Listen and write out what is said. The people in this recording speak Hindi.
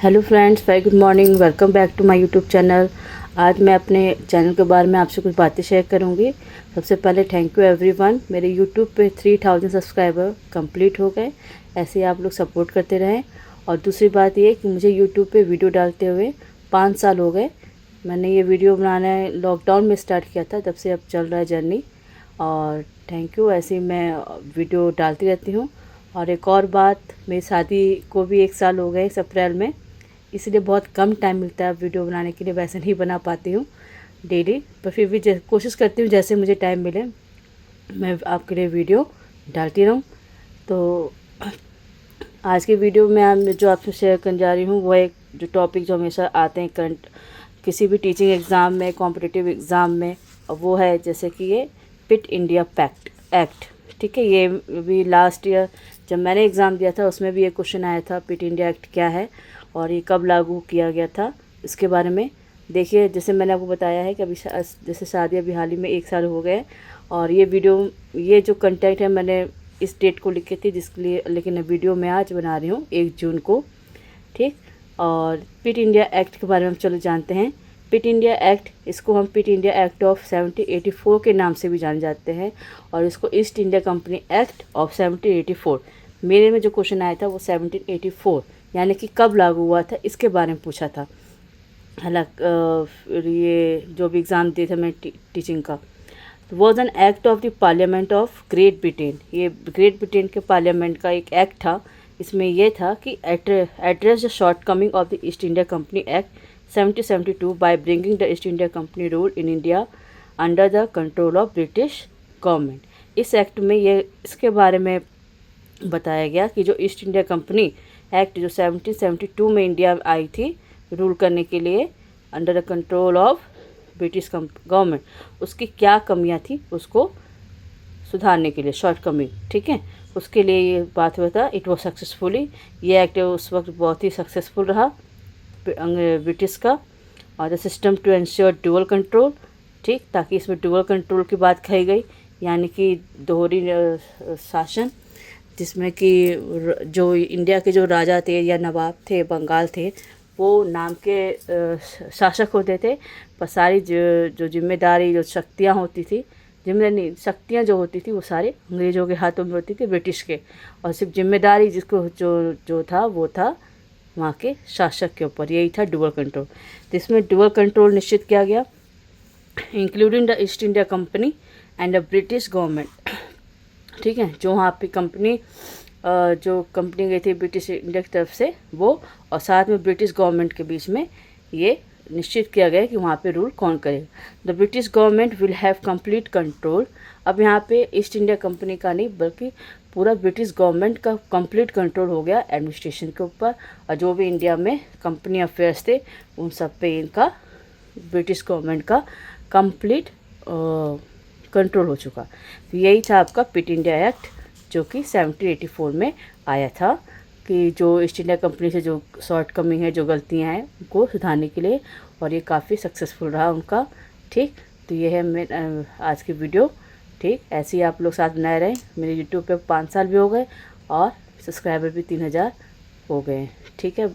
Hello friends, very good morning. Welcome back to my YouTube channel. आज मैं अपने चैनल के बारे में आपसे कुछ बातें शेयर करूंगी। सबसे पहले थैंक यू एवरीवन। मेरे यूट्यूब पे 3000 सब्सक्राइबर कंप्लीट हो गए। ऐसे ही आप लोग सपोर्ट करते रहें। और दूसरी बात ये कि मुझे यूट्यूब पे वीडियो डालते हुए 5 साल हो गए। मैंने ये वीडियो बनाना लॉकडाउन में स्टार्ट किया था, तब से अब चल रहा है जर्नी। और थैंक यू। ऐसे ही मैं वीडियो डालती रहती हूँ। और एक और बात, मेरी शादी को भी 1 साल हो गए इस अप्रैल में, इसलिए बहुत कम टाइम मिलता है वीडियो बनाने के लिए। वैसे नहीं बना पाती हूँ डेली, पर फिर भी कोशिश करती हूँ जैसे मुझे टाइम मिले मैं आपके लिए वीडियो डालती रहूँ। तो आज की वीडियो में जो आपसे शेयर करने जा रही हूँ वो एक जो टॉपिक जो हमेशा आते हैं करंट किसी भी टीचिंग एग्ज़ाम में, कॉम्पिटिटिव एग्ज़ाम में, वो है जैसे कि ये फिट इंडिया पैक्ट एक्ट। ठीक है, ये भी लास्ट ईयर जब मैंने एग्ज़ाम दिया था उसमें भी ये क्वेश्चन आया था, फिट इंडिया एक्ट क्या है और ये कब लागू किया गया था, इसके बारे में। देखिए, जैसे मैंने आपको बताया है कि अभी जैसे शादी अभी हाल ही में 1 साल हो गए। और ये जो कंटेंट है मैंने इस डेट को लिखी थी जिसके लिए, लेकिन वीडियो मैं आज बना रही हूँ 1 जून को। ठीक, और फिट इंडिया एक्ट के बारे में हम चलो जानते हैं। फिट इंडिया एक्ट, इसको हम फिट इंडिया एक्ट ऑफ 1784 के नाम से भी जाने जाते हैं, और इसको east India company act of 1784। मेरे में जो क्वेश्चन आया था वो 1784 यानी कि कब लागू हुआ था इसके बारे में पूछा था। हालांकि ये जो भी एग्ज़ाम दिए थे मैं टीचिंग का, was an act of the parliament of great Britain. ये ग्रेट ब्रिटेन के पार्लियामेंट का एक एक्ट था। इसमें यह था कि address the short coming of the east India company act 1772 by bringing the east India company rule in India under the control of British government. इस एक्ट में ये इसके बारे में बताया गया कि जो ईस्ट इंडिया कंपनी एक्ट जो 1772 में इंडिया आई थी रूल करने के लिए under the control of British government, उसकी क्या कमियां थी उसको सुधारने के लिए, शॉर्ट कमिंग। ठीक है, उसके लिए ये बात हुआ था। इट वॉज सक्सेसफुली, ये एक्ट उस वक्त बहुत ही सक्सेसफुल रहा ब्रिटिश का। और the system to ensure dual control, ठीक, ताकि इसमें डुअल कंट्रोल की बात कही गई, यानी कि दोहरी शासन, जिसमें कि जो इंडिया के जो राजा थे या नवाब थे, बंगाल थे, वो नाम के शासक होते थे, पर सारी जो जिम्मेदारी, जो शक्तियाँ होती थी, जिम्मेदारी शक्तियाँ जो होती थी वो सारे अंग्रेज़ों के हाथों में होती थी, ब्रिटिश के। और सिर्फ जिम्मेदारी जिसको जो था वो था वहाँ के शासक के ऊपर। यही था डुअल कंट्रोल। तो इसमें डुअल कंट्रोल निश्चित किया गया, including the east India company and the British government. ठीक है, जो वहाँ पे जो कंपनी गई थी ब्रिटिश इंडिया की तरफ से, वो और साथ में ब्रिटिश गवर्नमेंट के बीच में ये निश्चित किया गया कि वहाँ पे रूल कौन करेगा। The British government will have complete control. अब यहाँ पे ईस्ट इंडिया कंपनी का नहीं बल्कि पूरा ब्रिटिश गवर्नमेंट का कंप्लीट कंट्रोल हो गया एडमिनिस्ट्रेशन के ऊपर। और जो भी इंडिया में कंपनी अफेयर्स थे उन सब पे इनका ब्रिटिश गवर्नमेंट का कंप्लीट कंट्रोल हो चुका। तो यही था आपका फिट इंडिया एक्ट, जो कि 1784 में आया था, कि जो ईस्ट इंडिया कंपनी से जो शॉर्ट कमिंग है, जो गलतियां हैं, उनको सुधारने के लिए। और ये काफ़ी सक्सेसफुल रहा उनका। ठीक, तो ये है मैं आज की वीडियो। ठीक, ऐसे ही आप लोग साथ बनाए रहें। मेरे यूट्यूब पे 5 साल भी हो गए और सब्सक्राइबर भी 3000 हो गए। ठीक है।